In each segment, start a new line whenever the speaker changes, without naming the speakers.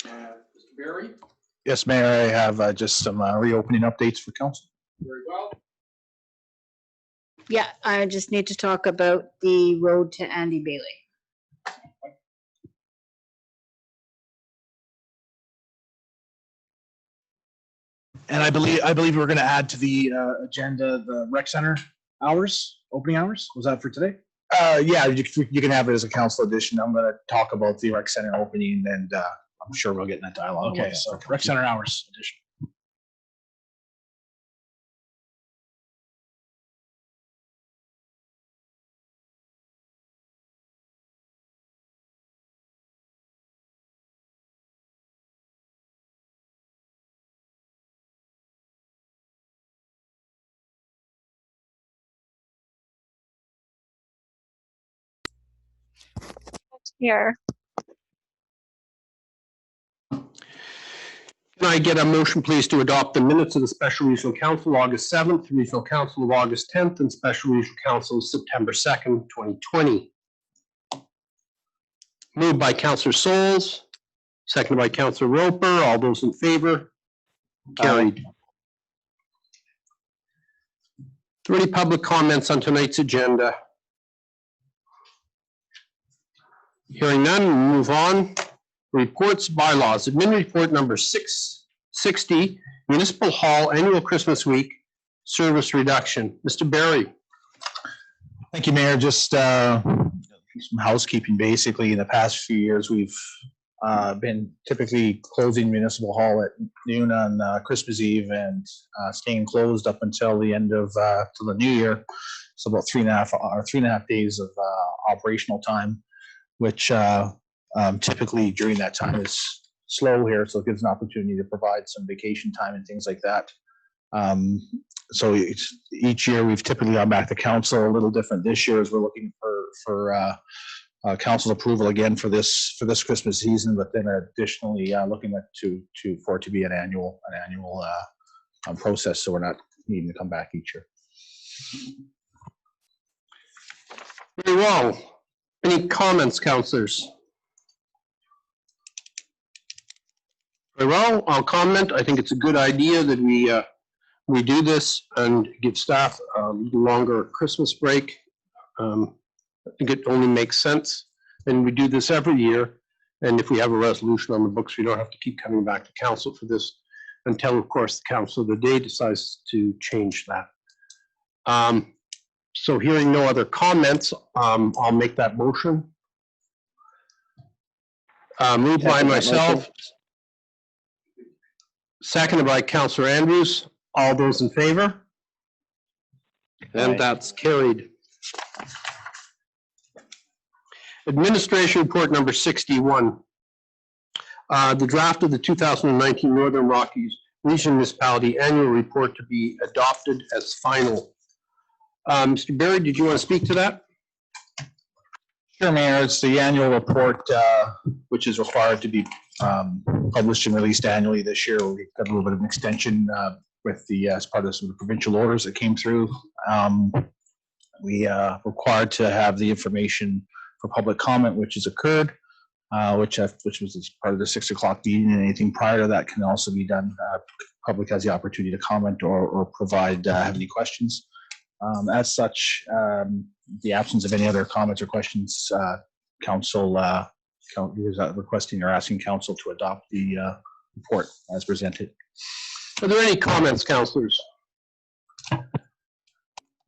Mr. Berry?
Yes, Mayor, I have just some reopening updates for council.
Very well.
Yeah, I just need to talk about the road to Andy Bailey.
And I believe we're going to add to the agenda the rec center hours, opening hours. Was that for today? Yeah, you can have it as a council addition. I'm going to talk about the rec center opening, and I'm sure we'll get in that dialogue. Okay, so rec center hours addition.
Here.
Can I get a motion, please, to adopt the minutes of the Special Regional Council, August 7th, Regional Council of August 10th, and Special Regional Council September 2nd, 2020. Moved by Councillor Souls, seconded by Councillor Roper. All those in favor? Carried. Are there any public comments on tonight's agenda? Hearing none, we'll move on. Reports, bylaws. Admin report number 660, Municipal Hall Annual Christmas Week Service Reduction. Mr. Berry.
Thank you, Mayor. Just some housekeeping. Basically, in the past few years, we've been typically closing Municipal Hall at noon on Christmas Eve and staying closed up until the end of till the new year. So about 3.5 days of operational time, which typically during that time is slow here, so it gives an opportunity to provide some vacation time and things like that. So each year we've typically gone back to council. A little different this year as we're looking for council approval again for this Christmas season, but then additionally looking at for it to be an annual process, so we're not needing to come back each year.
Very well. Any comments, councillors? Very well, I'll comment. I think it's a good idea that we do this and give staff a longer Christmas break. I think it only makes sense. And we do this every year. And if we have a resolution on the books, we don't have to keep coming back to council for this until, of course, the council of the day decides to change that. So hearing no other comments, I'll make that motion. Moved by myself. Seconded by Councillor Andrews. All those in favor? And that's carried. Administration report number 61. The draft of the 2019 Northern Rockies Region Municipality Annual Report to be adopted as final. Mr. Berry, did you want to speak to that?
Sure, Mayor. It's the annual report, which is required to be published and released annually this year. We've got a little bit of an extension with as part of some of the provincial orders that came through. We are required to have the information for public comment, which has occurred, which was as part of the 6 o'clock meeting, and anything prior to that can also be done. Public has the opportunity to comment or provide have any questions. As such, the absence of any other comments or questions, council is requesting or asking council to adopt the report as presented.
Are there any comments, councillors?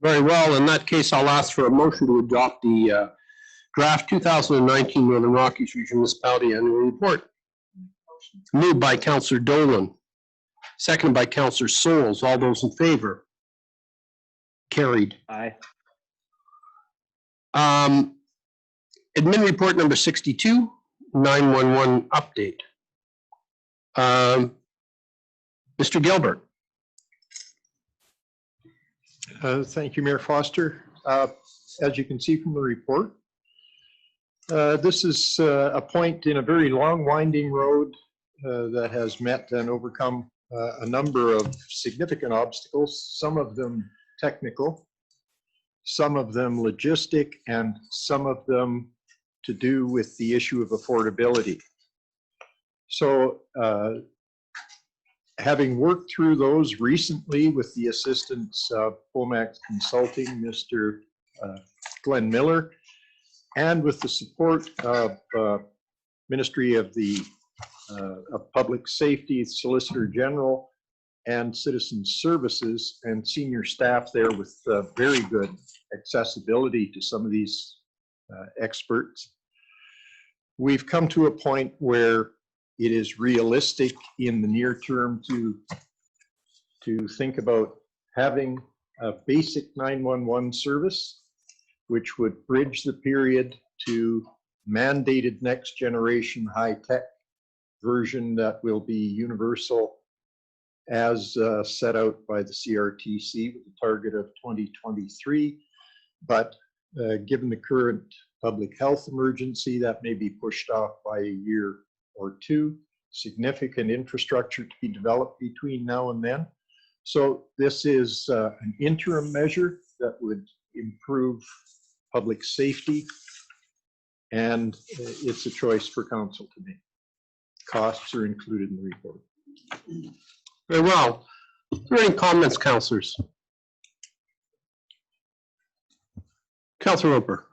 Very well. In that case, I'll ask for a motion to adopt the draft 2019 Northern Rockies Regional Municipality Annual Report. Moved by Councillor Dolan, seconded by Councillor Souls. All those in favor? Carried.
Aye.
Admin report number 62, 911 update. Mr. Gilbert.
Thank you, Mayor Foster. As you can see from the report, this is a point in a very long winding road that has met and overcome a number of significant obstacles, some of them technical, some of them logistic, and some of them to do with the issue of affordability. So having worked through those recently with the assistance of Pomax Consulting, Mr. Glenn Miller, and with the support of Ministry of Public Safety, Solicitor General, and Citizen Services, and senior staff there with very good accessibility to some of these experts, we've come to a point where it is realistic in the near term to think about having a basic 911 service, which would bridge the period to mandated next generation high-tech version that will be universal as set out by the CRTC with a target of 2023. But given the current public health emergency, that may be pushed off by a year or two. Significant infrastructure to be developed between now and then. So this is an interim measure that would improve public safety, and it's a choice for council to make. Costs are included in the report.
Very well. Are there any comments, councillors? Councillor Roper.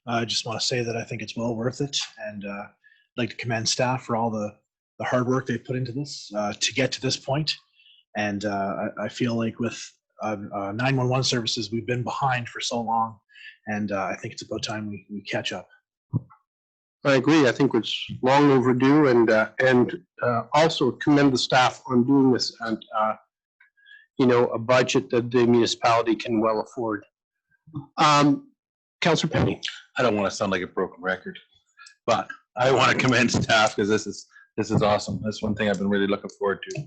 I just want to say that I think it's well worth it, and I'd like to commend staff for all the hard work they've put into this to get to this point. And I feel like with 911 services, we've been behind for so long, and I think it's about time we catch up.
I agree. I think it's long overdue, and also commend the staff on doing this, and a budget that the municipality can well afford. Councillor Penny.
I don't want to sound like a broken record, but I want to commend staff because this is awesome. That's one thing I've been really looking forward to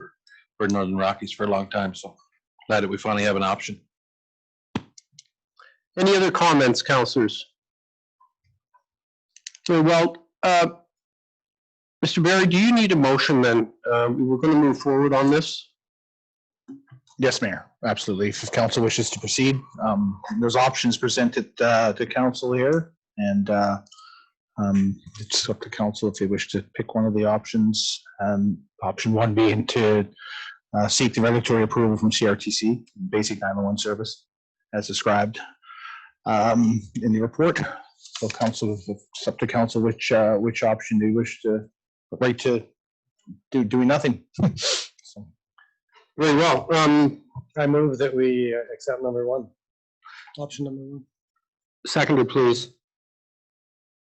for Northern Rockies for a long time. So glad that we finally have an option.
Any other comments, councillors? Very well. Mr. Barry, do you need a motion then? We're going to move forward on this.
Yes, Mayor, absolutely. If council wishes to proceed, there's options presented to council here, and it's up to council if they wish to pick one of the options. Option one being to seek the regulatory approval from CRTC, basic 911 service, as described in the report. So council, it's up to council which option they wish to, right to doing nothing. So.
Very well.
I move that we accept number one. Option number one.
Seconded, please.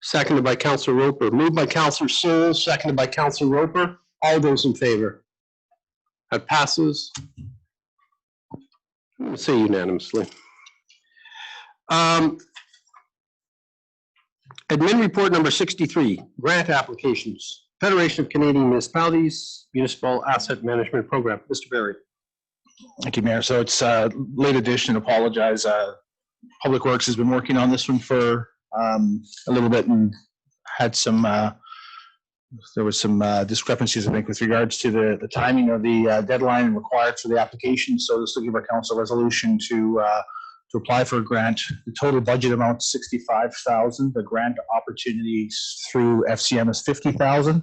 Seconded by Councillor Roper. Moved by Councillor Searle, seconded by Councillor Roper. All those in favor? That passes. I'm going to say unanimously. Admin report number 63, grant applications. Federation of Canadian Municipalities, Municipal Asset Management Program. Mr. Barry.
Thank you, Mayor. So it's a late edition. Apologize. Public Works has been working on this one for a little bit and had some, there was some discrepancies, I think, with regards to the timing of the deadline required for the application. So just looking for council resolution to apply for a grant. The total budget amount is $65,000. The grant opportunities through FCM is $50,000,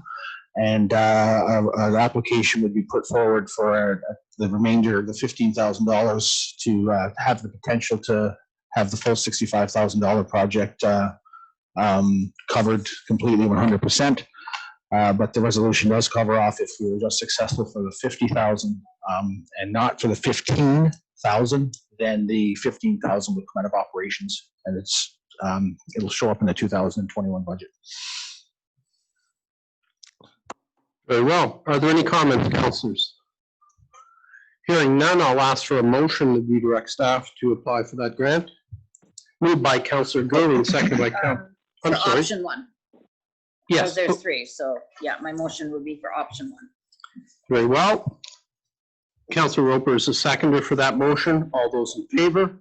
and an application would be put forward for the remainder of the $15,000 to have the potential to have the full $65,000 project covered completely 100%. But the resolution does cover off if we were just successful for the $50,000 and not for the $15,000, then the $15,000 would come out of operations, and it's it'll show up in the 2021 budget.
Very well. Are there any comments, councillors? Hearing none, I'll ask for a motion that we direct staff to apply for that grant. Moved by Councillor Gurley, seconded by Councillor. I'm
For
sorry.
option one.
Yes.
Because there's three, so yeah, my motion would be for option one.
Very well. Councillor Roper is the seconder for that motion. All those in favor?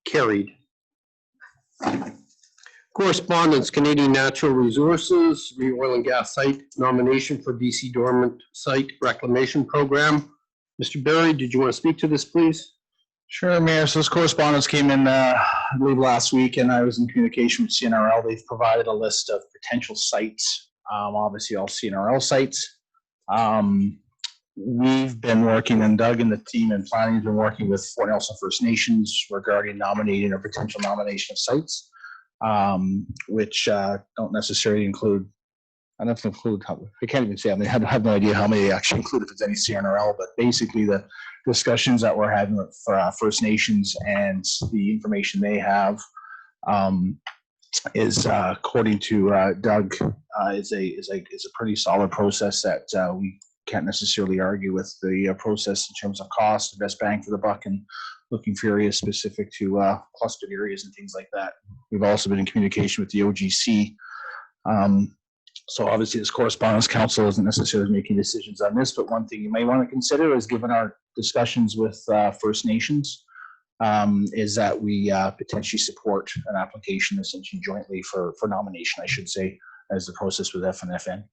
Carried. Correspondence, Canadian Natural Resources, oil and gas site nomination for BC Dormant Site Reclamation Program. Mr. Barry, did you want to speak to this, please?
Sure, Mayor. So this correspondence came in, I believe, last week, and I was in communication with CNRL. They've provided a list of potential sites obviously all CNRL sites. We've been working, and Doug and the team and planning have been working with Fort Nelson First Nations regarding nominating or potential nomination of sites, which don't necessarily include, I don't include, I can't even say, I mean, I have no idea how many they actually include if it's any CNRL, but basically the discussions that we're having with First Nations and the information they have is, according to Doug, is a pretty solid process that we can't necessarily argue with the process in terms of cost, the best bang for the buck, and looking for areas specific to clustered areas and things like that. We've also been in communication with the OGC. So obviously this correspondence council isn't necessarily making decisions on this, but one thing you may want to consider is, given our discussions with First Nations, is that we potentially support an application essentially jointly for nomination, I should say, as the process with FNFN.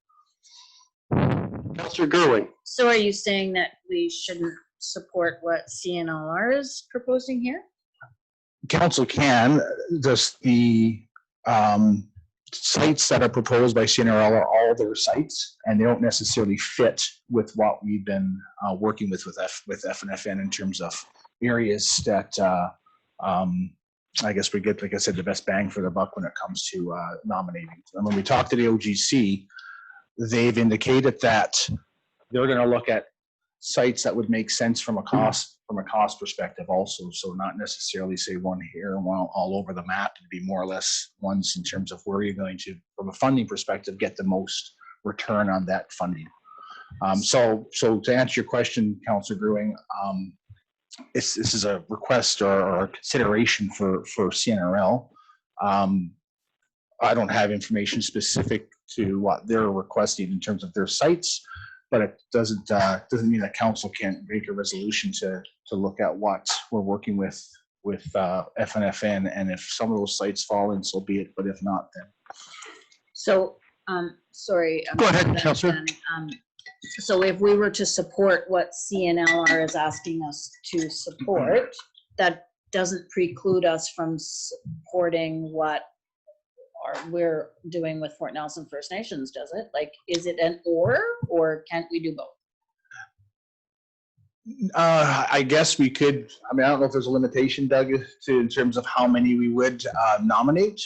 Councillor Gerwin.
So are you saying that we shouldn't support what CNLR is proposing here?
Council can, just the sites that are proposed by CNRL are all their sites, and they don't necessarily fit with what we've been working with FNFN in terms of areas that I guess we get, like I said, the best bang for the buck when it comes to nominating. And when we talk to the OGC, they've indicated that they're going to look at sites that would make sense from a cost perspective also. So not necessarily say one here and one all over the map. It'd be more or less ones in terms of where you're going to, from a funding perspective, get the most return on that funding. So to answer your question, Councillor Grewing, this is a request or a consideration for CNRL. I don't have information specific to what they're requesting in terms of their sites, but it doesn't mean that council can't make a resolution to look at what we're working with FNFN, and if some of those sites fall in, so be it. But if not, then.
So, sorry.
Go ahead, Councillor.
So if we were to support what CNLR is asking us to support, that doesn't preclude us from supporting what we're doing with Fort Nelson First Nations, does it? Like, is it an or can't we do both?
I guess we could. I mean, I don't know if there's a limitation, Doug, in terms of how many we would nominate.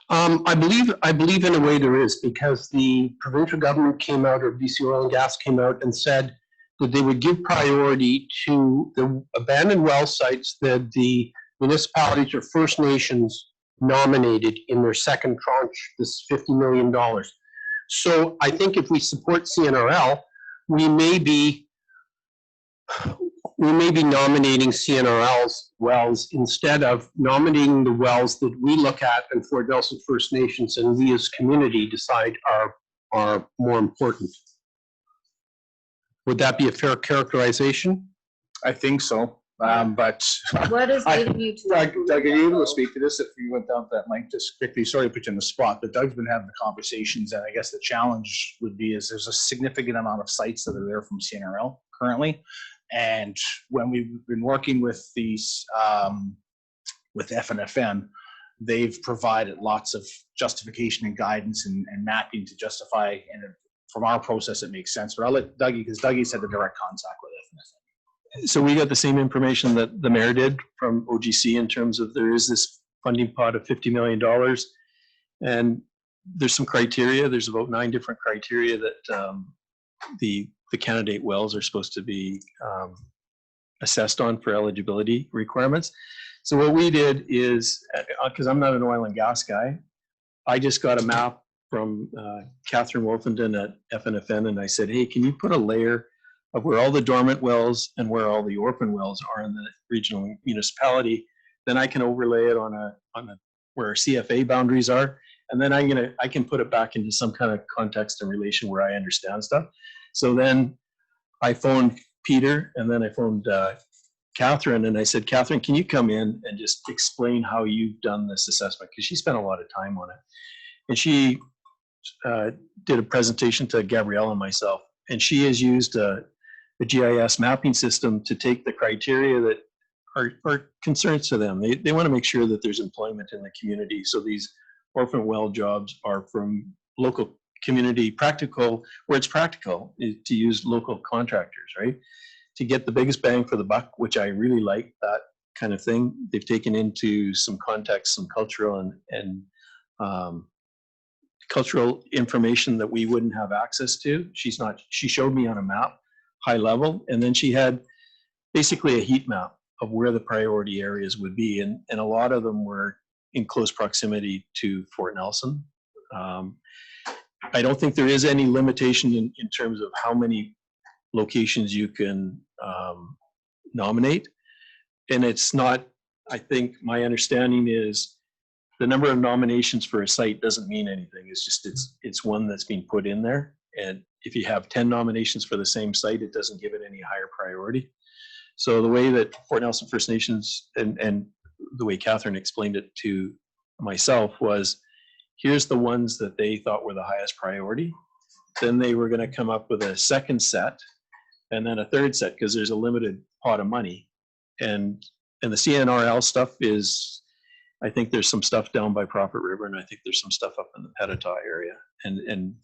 I believe in a way there is, because the provincial government came out, or BC Oil and Gas came out and said that they would give priority to the abandoned well sites that the municipalities or First Nations nominated in their second tranche, this $50 million. So I think if we support CNRL, we may be nominating CNRL's wells instead of nominating the wells that we look at and Fort Nelson First Nations and we as community decide are more important. Would that be a fair characterization?
I think so. But
What is leading you to?
Doug, are you able to speak to this if you went down that mic just quickly? Sorry to put you on the spot, but Doug's been having the conversations, and I guess the challenge would be is there's a significant amount of sites that are there from CNRL currently. And when we've been working with these, with FNFN, they've provided lots of justification and guidance and mapping to justify, and from our process, it makes sense. But I'll let Dougie, because Dougie's had the direct contact with FNFN.
So we got the same information that the mayor did from OGC in terms of there is this funding pot of $50 million. And there's some criteria. There's about 9 different criteria that the candidate wells are supposed to be assessed on for eligibility requirements. So what we did is, because I'm not an oil and gas guy, I just got a map from Catherine Wolfenden at FNFN, and I said, hey, can you put a layer of where all the dormant wells and where all the orphan wells are in the regional municipality? Then I can overlay it on where our CFA boundaries are, and then I can put it back into some kind of context and relation where I understand stuff. So then I phoned Peter, and then I phoned Catherine, and I said, Catherine, can you come in and just explain how you've done this assessment? Because she spent a lot of time on it. And she did a presentation to Gabrielle and myself, and she has used a GIS mapping system to take the criteria that are concerns to them. They want to make sure that there's employment in the community. So these orphan well jobs are from local community practical, where it's practical, is to use local contractors, right? To get the biggest bang for the buck, which I really like that kind of thing. They've taken into some context, some cultural and cultural information that we wouldn't have access to. She showed me on a map, high level, and then she had basically a heat map of where the priority areas would be. And a lot of them were in close proximity to Fort Nelson. I don't think there is any limitation in terms of how many locations you can nominate. And it's not, I think my understanding is the number of nominations for a site doesn't mean anything. It's just, it's one that's being put in there. And if you have 10 nominations for the same site, it doesn't give it any higher priority. So the way that Fort Nelson First Nations and the way Catherine explained it to myself was, here's the ones that they thought were the highest priority. Then they were going to come up with a second set and then a third set, because there's a limited pot of money. And the CNRL stuff is, I think there's some stuff down by Prophet River, and I think there's some stuff up in the Petitau area. And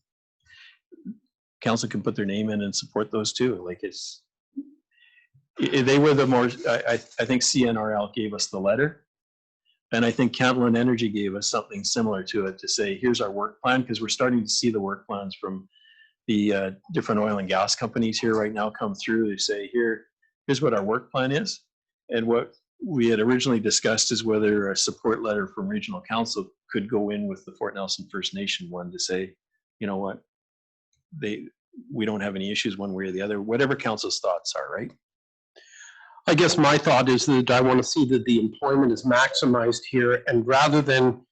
council can put their name in and support those too. Like they were the more, I think CNRL gave us the letter. And I think Cantillon Energy gave us something similar to it to say, here's our work plan, because we're starting to see the work plans from the different oil and gas companies here right now come through. They say, here's what our work plan is. And what we had originally discussed is whether a support letter from regional council could go in with the Fort Nelson First Nation one to say, you know what, we don't have any issues one way or the other, whatever council's thoughts are, right?
I guess my thought is that I want to see that the employment is maximized here, and rather than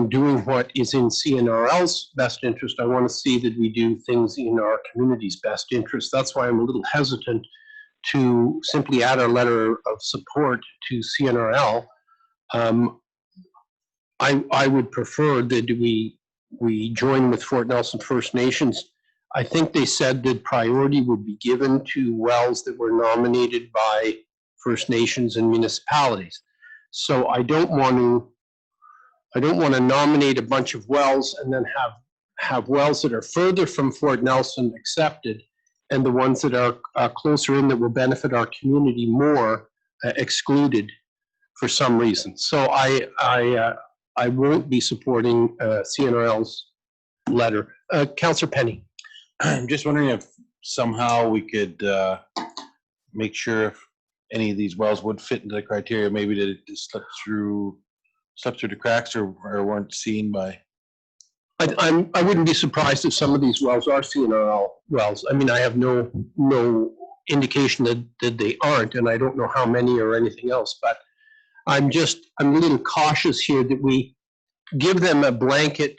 doing what is in CNRL's best interest, I want to see that we do things in our community's best interest. That's why I'm a little hesitant to simply add a letter of support to CNRL. I would prefer that we join with Fort Nelson First Nations. I think they said that priority would be given to wells that were nominated by First Nations and municipalities. So I don't want to nominate a bunch of wells and then have wells that are further from Fort Nelson accepted, and the ones that are closer in that will benefit our community more excluded for some reason. So I won't be supporting CNRL's letter. Councillor Penny.
I'm just wondering if somehow we could make sure if any of these wells would fit into the criteria, maybe that it just slipped through the cracks or weren't seen by.
I wouldn't be surprised if some of these wells are CNRL wells. I mean, I have no indication that they aren't, and I don't know how many or anything else, but I'm a little cautious here that we give them a blanket,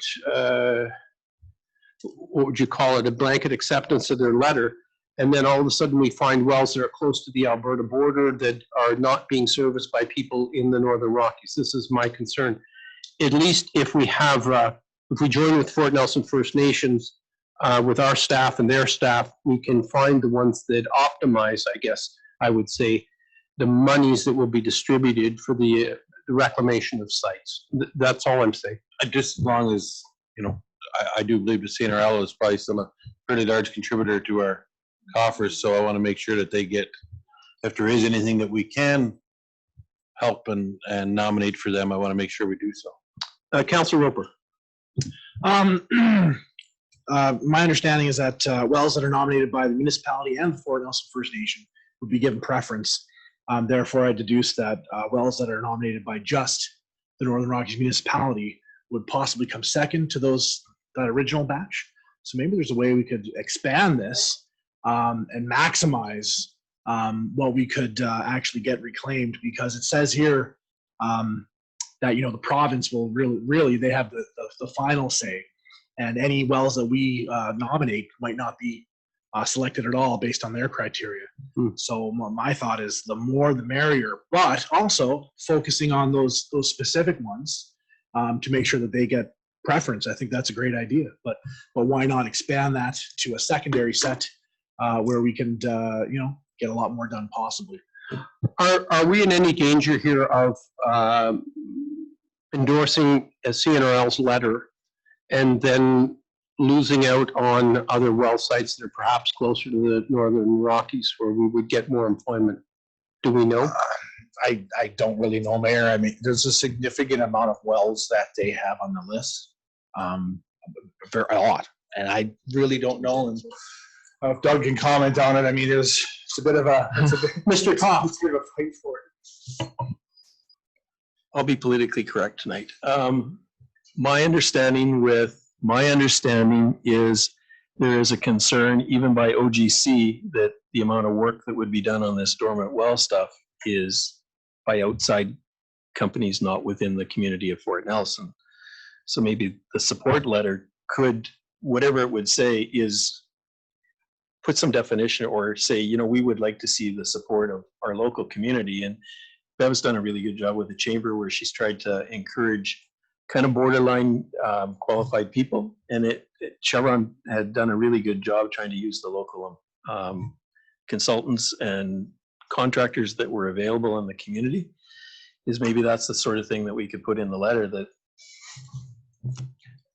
what would you call it, a blanket acceptance of their letter, and then all of a sudden we find wells that are close to the Alberta border that are not being serviced by people in the Northern Rockies. This is my concern. At least if we have, if we join with Fort Nelson First Nations, with our staff and their staff, we can find the ones that optimize, I guess I would say, the monies that will be distributed for the reclamation of sites. That's all I'm saying.
Just as long as, I do believe the CNRL is probably still a pretty large contributor to our coffers, so I want to make sure that they get, if there is anything that we can help and nominate for them, I want to make sure we do so.
Councillor Roper.
My understanding is that wells that are nominated by the municipality and the Fort Nelson First Nation would be given preference. Therefore, I deduce that wells that are nominated by just the Northern Rockies municipality would possibly come second to that original batch. So maybe there's a way we could expand this and maximize what we could actually get reclaimed, because it says here that the province will really they have the final say, and any wells that we nominate might not be selected at all based on their criteria. So my thought is the more the merrier, but also focusing on those specific ones to make sure that they get preference. I think that's a great idea, but why not expand that to a secondary set where we can get a lot more done possibly.
Are we in any danger here of endorsing a CNRL's letter and then losing out on other well sites that are perhaps closer to the Northern Rockies where we would get more employment? Do we know?
I don't really know, Mayor. I mean, there's a significant amount of wells that they have on the list. Very a lot. And I really don't know. And if Doug can comment on it, I mean, it's a bit of a,
Mr. Toff.
it's a bit of a fight for it.
I'll be politically correct tonight. My understanding is there is a concern even by OGC that the amount of work that would be done on this dormant well stuff is by outside companies not within the community of Fort Nelson. So maybe the support letter could, whatever it would say, is put some definition or say, you know, we would like to see the support of our local community. And Bev's done a really good job with the chamber where she's tried to encourage kind of borderline qualified people. And Chevron had done a really good job trying to use the local consultants and contractors that were available in the community. Is maybe that's the sort of thing that we could put in the letter that.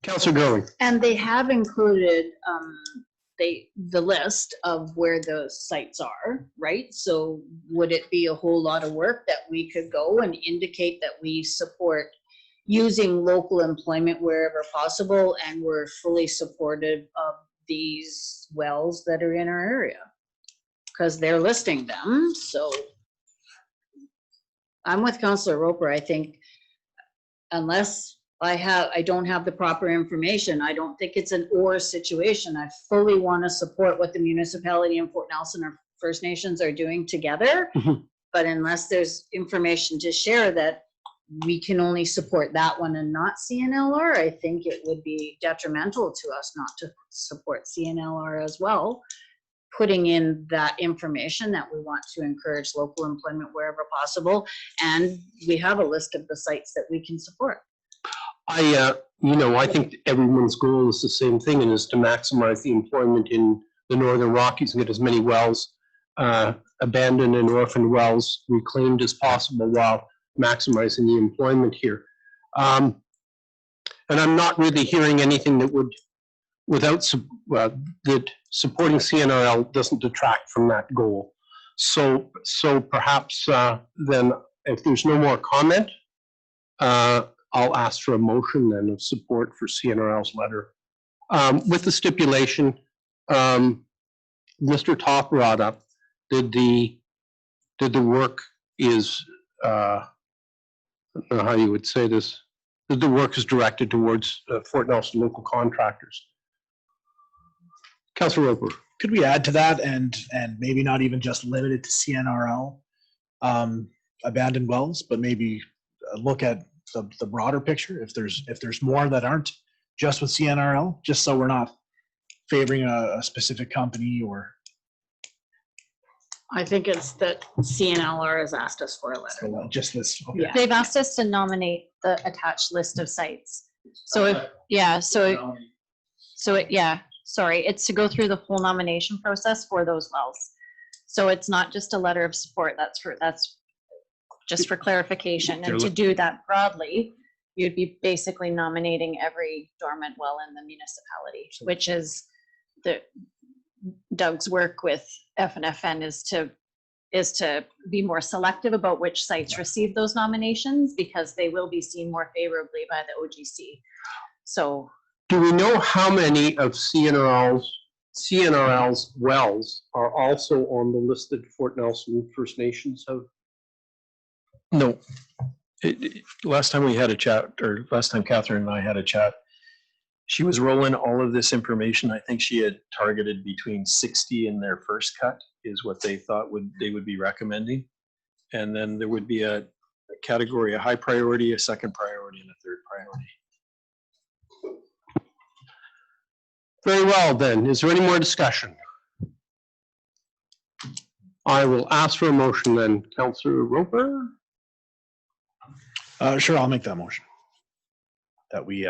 Councillor Growing.
And they have included the list of where those sites are, right? So would it be a whole lot of work that we could go and indicate that we support using local employment wherever possible, and we're fully supportive of these wells that are in our area? Because they're listing them, so I'm with Councillor Roper. I think unless I don't have the proper information, I don't think it's an or situation. I fully want to support what the municipality and Fort Nelson or First Nations are doing together.
Mhm.
But unless there's information to share that we can only support that one and not CNLR, I think it would be detrimental to us not to support CNLR as well. Putting in that information that we want to encourage local employment wherever possible. And we have a list of the sites that we can support.
I think everyone's goal is the same thing, and is to maximize the employment in the Northern Rockies and get as many wells, abandoned and orphaned wells reclaimed as possible while maximizing the employment here. And I'm not really hearing anything that would, that supporting CNRL doesn't detract from that goal. So perhaps then, if there's no more comment, I'll ask for a motion then of support for CNRL's letter. With the stipulation, Mr. Topp brought up, did the work is, I don't know how you would say this, that the work is directed towards Fort Nelson local contractors. Councillor Roper.
Could we add to that and maybe not even just limit it to CNRL abandoned wells, but maybe look at the broader picture if there's more that aren't just with CNRL, just so we're not favoring a specific company or.
I think it's that CNLR has asked us for a letter.
Just this. Okay.
Yeah.
They've asked us to nominate the attached list of sites. So if, it's to go through the full nomination process for those wells. So it's not just a letter of support, that's just for clarification. And to do that broadly, you'd be basically nominating every dormant well in the municipality, which is Doug's work with FNFN is to be more selective about which sites receive those nominations, because they will be seen more favorably by the OGC. So
do we know how many of CNRL's wells are also on the listed Fort Nelson First Nations have?
No. Last time we had a chat, or last time Catherine and I had a chat, she was rolling all of this information. I think she had targeted between 60 in their first cut is what they thought they would be recommending. And then there would be a category, a high priority, a second priority, and a third priority.
Very well then. Is there any more discussion? I will ask for a motion then. Councillor Roper?
Sure, I'll make that motion. That we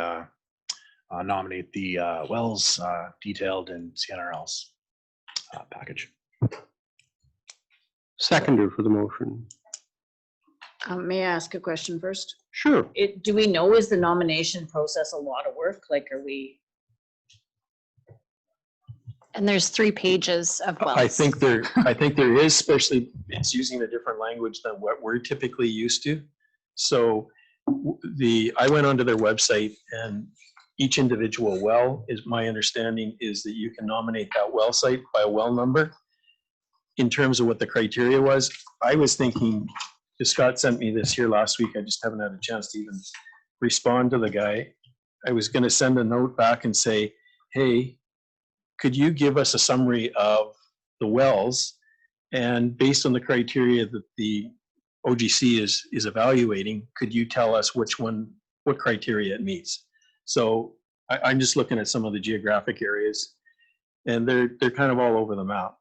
nominate the wells detailed in CNRL's package.
Seconder for the motion.
May I ask a question first?
Sure.
Do we know, is the nomination process a lot of work? Like, are we?
And there's 3 pages of wells.
I think there is, especially it's using a different language than what we're typically used to. So I went onto their website, and each individual well is, my understanding is that you can nominate that well site by a well number. In terms of what the criteria was, I was thinking, because Scott sent me this here last week, I just haven't had a chance to even respond to the guy. I was going to send a note back and say, hey, could you give us a summary of the wells? And based on the criteria that the OGC is evaluating, could you tell us what criteria it meets? So I'm just looking at some of the geographic areas, and they're kind of all over the map.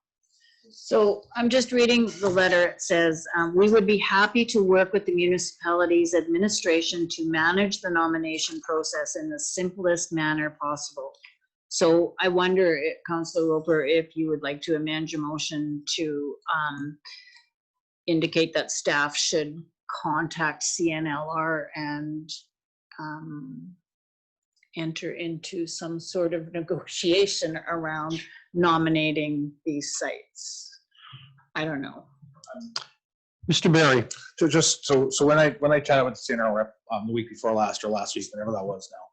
So I'm just reading the letter. It says, we would be happy to work with the municipality's administration to manage the nomination process in the simplest manner possible. So I wonder, Councillor Roper, if you would like to amend your motion to indicate that staff should contact CNLR and enter into some sort of negotiation around nominating these sites. I don't know.
Mr. Barry.
So when I chatted with the CNR rep the week before last or last week, whatever that was now,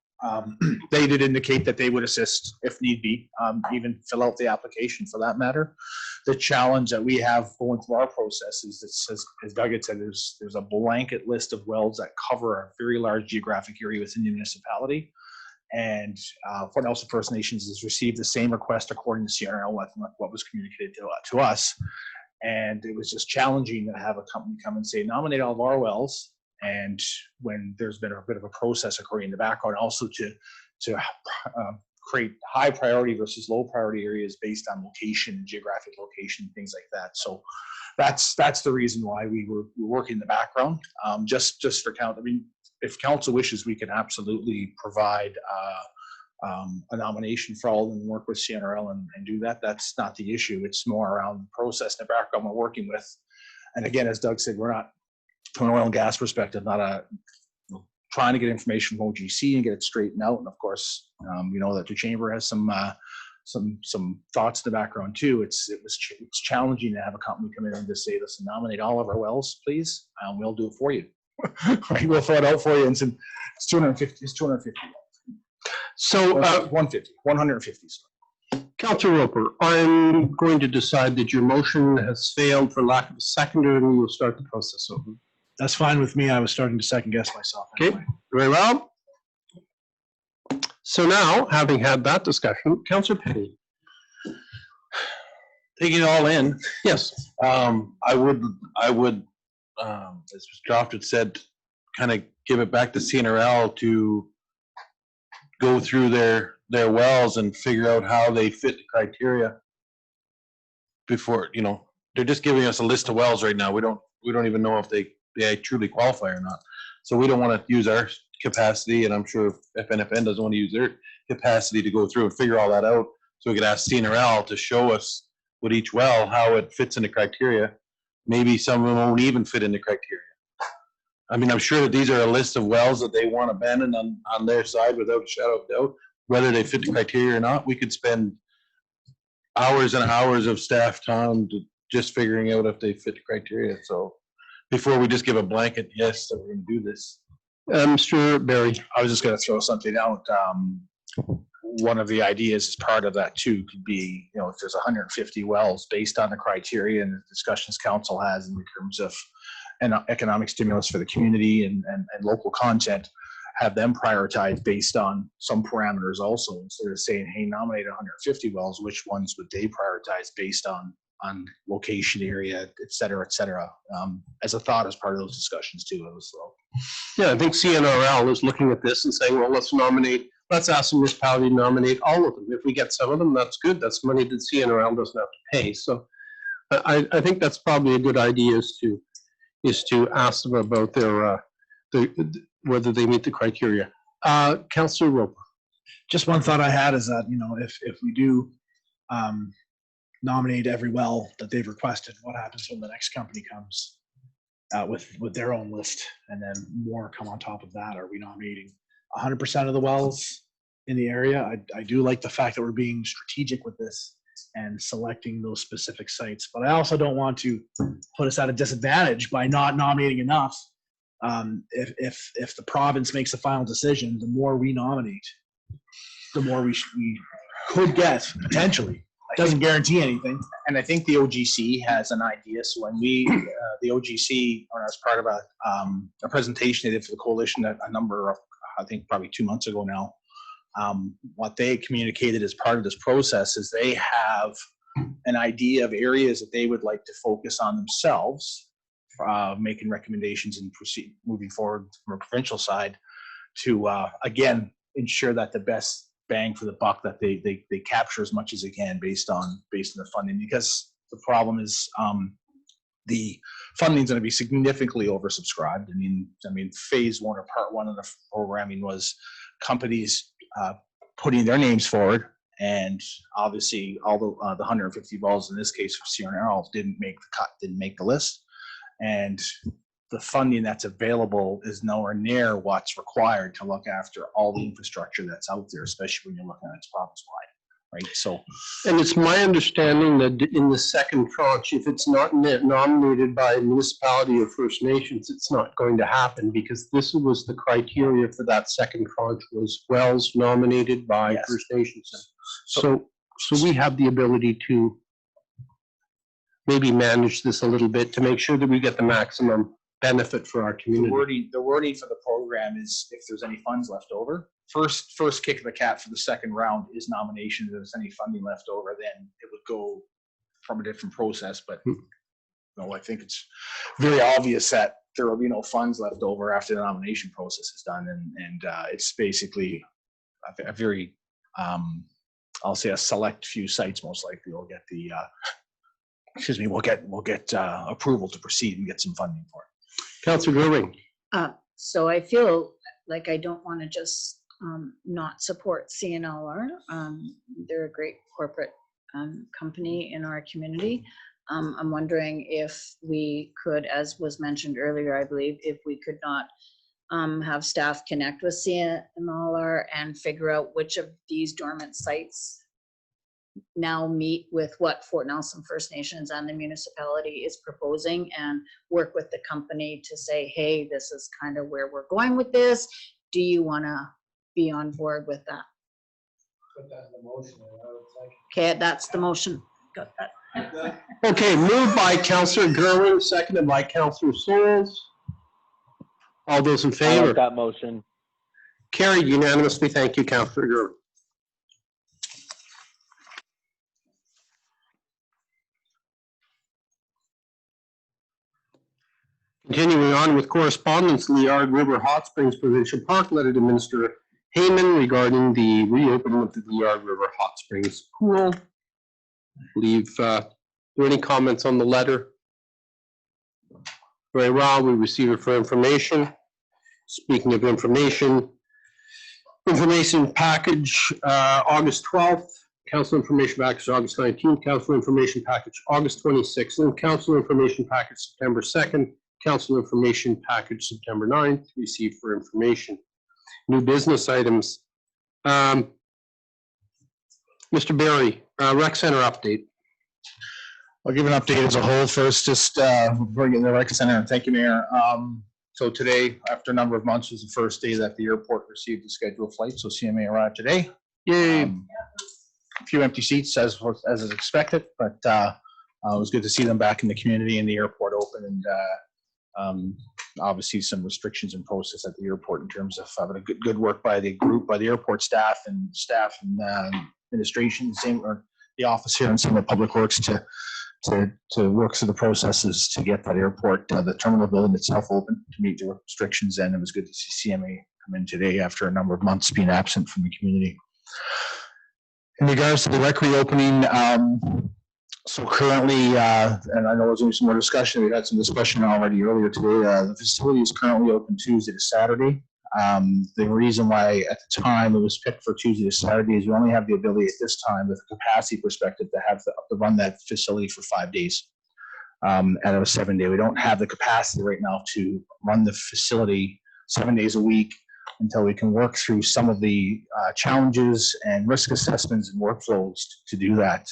they did indicate that they would assist if need be, even fill out the application for that matter. The challenge that we have going through our process is, as Doug had said, there's a blanket list of wells that cover a very large geographic area within the municipality. And Fort Nelson First Nations has received the same request according to CNRL, what was communicated to us. And it was just challenging to have a company come and say, nominate all of our wells. And when there's been a bit of a process occurring in the background, also to create high priority versus low priority areas based on location, geographic location, things like that. So that's the reason why we were working in the background. Just for count, I mean, if council wishes, we can absolutely provide a nomination for all of them and work with CNRL and do that. That's not the issue. It's more around the process in the background we're working with. And again, as Doug said, we're not, from an oil and gas perspective, not trying to get information from OGC and get it straightened out. And of course, we know that the chamber has some thoughts in the background too. It's challenging to have a company come in and just say, listen, nominate all of our wells, please. We'll do it for you. Right, we'll throw it out for you. And it's 250. It's 250.
So
150.
Councillor Roper, I'm going to decide that your motion has failed for lack of a seconder, and we will start the process over.
That's fine with me. I was starting to second guess myself.
Okay,
Anyway.
very well. So now, having had that discussion, Councillor Penny.
Taking it all in,
Yes.
I would, as Mr. Joffred said, kind of give it back to CNRL to go through their wells and figure out how they fit the criteria before, they're just giving us a list of wells right now. We don't even know if they truly qualify or not. So we don't want to use our capacity, and I'm sure if NFN doesn't want to use their capacity to go through and figure all that out. So we could ask CNRL to show us with each well how it fits in the criteria. Maybe some of them won't even fit in the criteria. I mean, I'm sure that these are a list of wells that they want abandoned on their side without a shadow of doubt. Whether they fit the criteria or not, we could spend hours and hours of staff time to just figuring out if they fit the criteria. So before we just give a blanket yes that we're going to do this.
Mr. Barry.
I was just going to throw something out. One of the ideas as part of that too could be, if there's 150 wells based on the criteria and the discussions council has in terms of an economic stimulus for the community and local content, have them prioritized based on some parameters also, instead of saying, hey, nominate 150 wells, which ones would they prioritize based on location, area, et cetera, as a thought as part of those discussions too.
Yeah, I think CNRL is looking at this and saying, well, let's ask the municipality to nominate all of them. If we get some of them, that's good. That's money that CNRL doesn't have to pay. So I think that's probably a good idea is to ask them about their whether they meet the criteria. Councillor Roper.
Just one thought I had is that, if we do nominate every well that they've requested, what happens when the next company comes with their own list, and then more come on top of that. Are we nominating 100% of the wells in the area? I do like the fact that we're being strategic with this and selecting those specific sites, but I also don't want to put us at a disadvantage by not nominating enough. If the province makes a final decision, the more we nominate, the more we could get potentially. Doesn't guarantee anything.
And I think the OGC has an idea. So when we, the OGC, or as part of a presentation they did for the coalition a number of, I think probably 2 months ago now, what they communicated as part of this process is they have an idea of areas that they would like to focus on themselves, making recommendations and proceed moving forward from a provincial side to, again, ensure that the best bang for the buck, that they capture as much as they can based on the funding, because the problem is the funding is going to be significantly oversubscribed. I mean, phase one or part one of the programming was companies putting their names forward, and obviously all the 150 balls in this case for CRNL didn't make the cut, didn't make the list, and the funding that's available is nowhere near what's required to look after all the infrastructure that's out there, especially when you're looking at it province-wide, right? So,
And it's my understanding that in the second tranche, if it's not nominated by a municipality or First Nations, it's not going to happen, because this was the criteria for that second tranche was wells nominated by
Yes.
First Nations. So we have the ability to maybe manage this a little bit to make sure that we get the maximum benefit for our
the
community.
wording for the program is if there's any funds left over, first kick of the cat for the second round is nominations. If there's any funding left over, then it would go from a different process. But no, I think it's very obvious that there will be no funds left over after the nomination process is done, and it's basically a very, I'll say, a select few sites most likely will get the, we'll get approval to proceed and get some funding for it.
Councillor Gerwing.
So I feel like I don't want to just not support CNLR. They're a great corporate company in our community. I'm wondering if we could, as was mentioned earlier, I believe, if we could not have staff connect with CNLR and figure out which of these dormant sites now meet with what Fort Nelson First Nations and the municipality is proposing, and work with the company to say, hey, this is kind of where we're going with this. Do you want to be on board with that?
Put that in the motion.
Okay, that's the motion. Got that.
Okay, moved by Councillor Gerwin, seconded by Councillor Souls. All those in favor?
That motion.
Carried unanimously. Thank you, Councillor Gerwin. Continuing on with correspondence, Liard River Hot Springs Provincial Park letter to Minister Heyman regarding the reopening of the Liard River Hot Springs pool. I believe, are there any comments on the letter? Very well, we receive it for information. Speaking of information package, August 12th, council information package, August 19th, council information package, August 26th, and council information package, September 2nd, council information package, September 9th, received for information. New business items. Mr. Barry, rec center update.
I'll give an update as a whole first, just bringing the rec center, and thank you, Mayor. So today, after a number of months, was the first day that the airport received the scheduled flight, so CMA arrived today.
Yay.
A few empty seats as is expected, but it was good to see them back in the community and the airport open, and obviously some restrictions in process at the airport in terms of having a good work by the group, by the airport staff and administration, same or the office here and some of Public Works to work through the processes to get that airport, the terminal building itself open to meet the restrictions. And it was good to see CMA come in today after a number of months being absent from the community. In regards to the rec reopening, so currently, and I know there's going to be some more discussion, we had some discussion already earlier today, the facility is currently open Tuesday to Saturday. The reason why at the time it was picked for Tuesday to Saturday is we only have the ability at this time with a capacity perspective to run that facility for 5 days. out of a 7-day. We don't have the capacity right now to run the facility 7 days a week until we can work through some of the challenges and risk assessments and workflows to do that.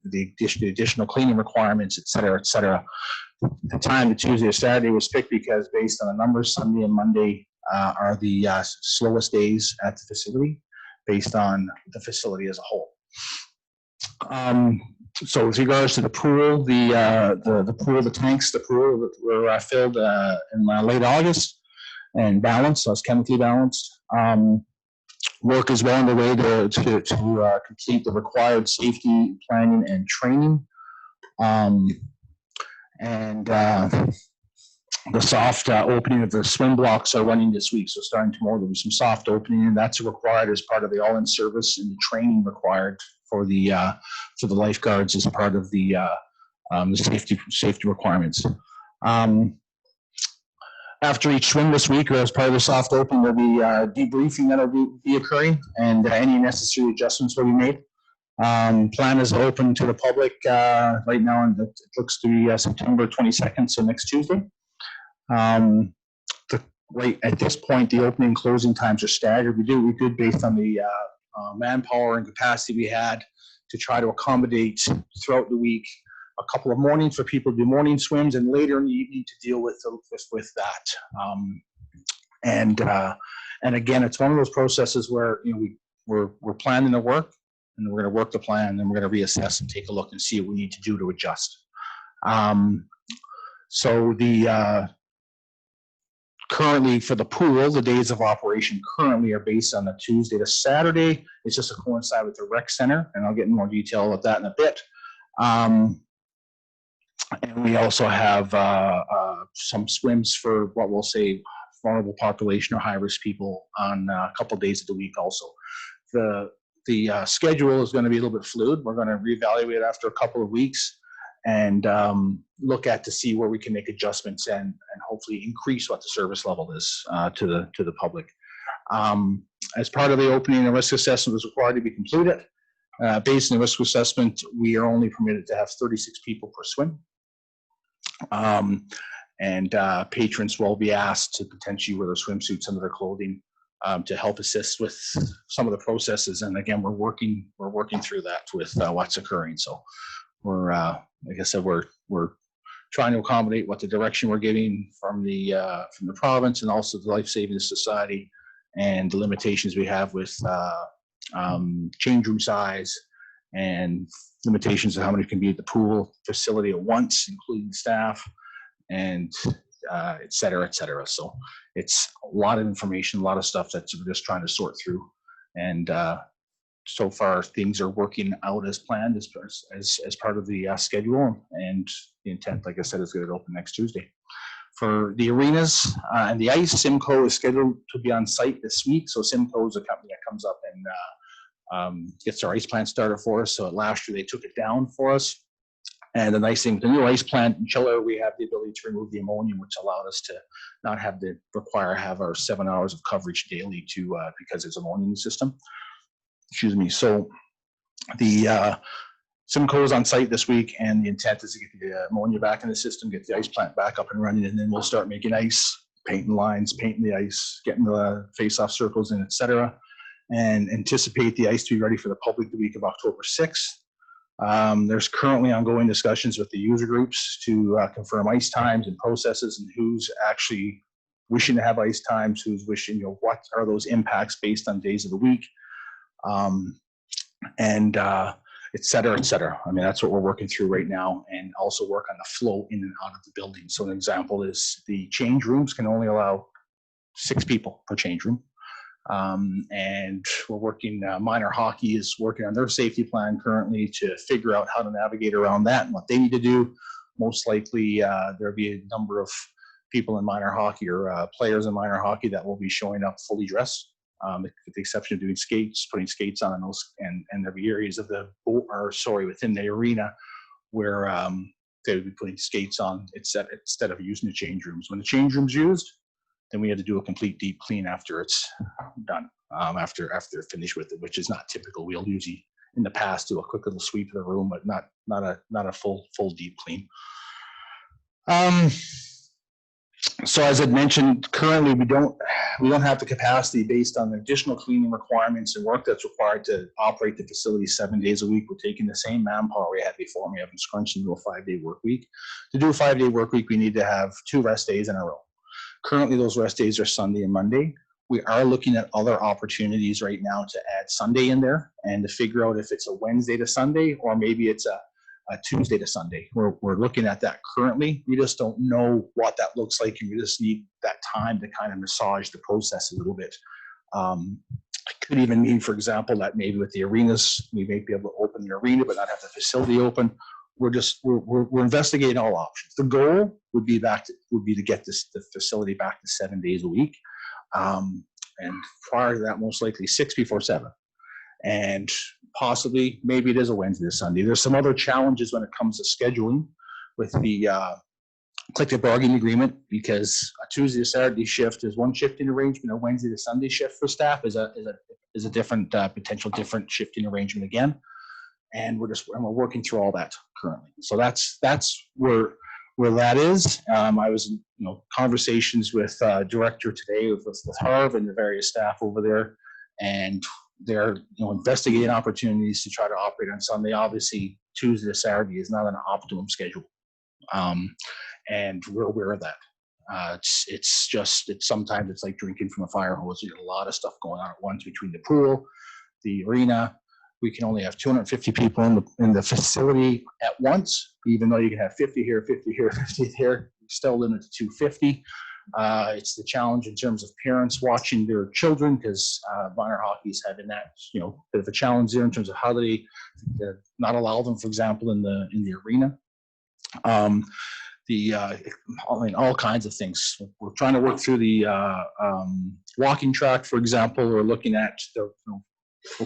The additional cleaning requirements, et cetera, et cetera. The time, the Tuesday or Saturday was picked because based on the numbers, Sunday and Monday are the slowest days at the facility based on the facility as a whole. So with regards to the pool, the pool, the tanks, the pool were filled in late August and balanced, so it's chemically balanced. Work is well underway to complete the required safety planning and training. The soft opening of the swim blocks are running this week. So starting tomorrow, there'll be some soft opening, and that's required as part of the all-in service and the training required for the lifeguards as part of the safety requirements. After each swim this week, or as part of the soft opening, there'll be debriefing that'll be occurring, and any necessary adjustments will be made. Plan is open to the public right now, and it looks to be September 22nd, so next Tuesday. Right at this point, the opening and closing times are staggered. We did based on the manpower and capacity we had to try to accommodate throughout the week a couple of mornings for people to do morning swims, and later in the evening to deal with that. And again, it's one of those processes where we're planning the work, and we're going to work the plan, and then we're going to reassess and take a look and see what we need to do to adjust. So currently for the pool, the days of operation currently are based on the Tuesday to Saturday. It's just to coincide with the rec center, and I'll get in more detail about that in a bit. And we also have some swims for what we'll say vulnerable population or high-risk people on a couple of days of the week also. The schedule is going to be a little bit fluid. We're going to reevaluate after a couple of weeks and look at to see where we can make adjustments and hopefully increase what the service level is to the public. As part of the opening, the risk assessment was required to be completed. Based on the risk assessment, we are only permitted to have 36 people per swim. Patrons will be asked to potentially wear their swimsuits under their clothing to help assist with some of the processes. And again, we're working through that with what's occurring. So we're, like I said, we're trying to accommodate what the direction we're getting from the province and also the Life Saving Society and the limitations we have with change room size and limitations of how many can be at the pool facility at once, including staff, and et cetera, et cetera. So it's a lot of information, a lot of stuff that we're just trying to sort through. And so far, things are working out as planned as part of the schedule. And the intent, like I said, is going to open next Tuesday. For the arenas and the ice, Simcoe is scheduled to be on site this week. So Simcoe is a company that comes up and gets our ice plant started for us. So last year they took it down for us. And the nice thing, the new ice plant in chiller, we have the ability to remove the ammonium, which allowed us to not have to have our 7 hours of coverage daily because it's ammonium in the system. Excuse me. So the Simcoe is on site this week, and the intent is to get the ammonia back in the system, get the ice plant back up and running, and then we'll start making ice, painting lines, painting the ice, getting the face-off circles in, et cetera, and anticipate the ice to be ready for the public the week of October 6th. There's currently ongoing discussions with the user groups to confirm ice times and processes and who's actually wishing to have ice times, who's wishing, what are those impacts based on days of the week, and et cetera, et cetera. I mean, that's what we're working through right now, and also work on the flow in and out of the building. So an example is the change rooms can only allow 6 people per change room. And we're working, minor hockey is working on their safety plan currently to figure out how to navigate around that and what they need to do. Most likely there'll be a number of people in minor hockey or players in minor hockey that will be showing up fully dressed, with the exception of doing skates, putting skates on those, and there'll be areas of within the arena where they would be putting skates on instead of using the change rooms. When the change room's used, then we had to do a complete deep clean after it's done, after they're finished with it, which is not typical. We'll usually, in the past, do a quick little sweep of the room, but not a full deep clean. So as I mentioned, currently we don't have the capacity based on the additional cleaning requirements and work that's required to operate the facility 7 days a week. We're taking the same manpower we had before, and we haven't scrunched into a 5-day work week. To do a 5-day work week, we need to have 2 rest days in a row. Currently, those rest days are Sunday and Monday. We are looking at other opportunities right now to add Sunday in there and to figure out if it's a Wednesday to Sunday or maybe it's a Tuesday to Sunday. We're looking at that currently. We just don't know what that looks like, and we just need that time to kind of massage the process a little bit. It could even mean, for example, that maybe with the arenas, we may be able to open the arena but not have the facility open. We're investigating all options. The goal would be to get the facility back to 7 days a week, and prior to that, most likely 6 before 7. And possibly, maybe it is a Wednesday to Sunday. There's some other challenges when it comes to scheduling with the collective bargaining agreement, because a Tuesday to Saturday shift is one shifting arrangement. A Wednesday to Sunday shift for staff is a different potential different shifting arrangement again. And we're working through all that currently. So that's where that is. I was in conversations with director today with Harv and the various staff over there, and they're investigating opportunities to try to operate on Sunday. Obviously, Tuesday to Saturday is not an optimum schedule, and we're aware of that. It's sometimes it's like drinking from a fire hose. You get a lot of stuff going on at once between the pool, the arena. We can only have 250 people in the facility at once, even though you can have 50 here, 50 here, 50 here. You're still limited to 250. It's the challenge in terms of parents watching their children, because minor hockey is having that bit of a challenge there in terms of how they not allow them, for example, in the arena. All kinds of things. We're trying to work through the walking track, for example. We're looking at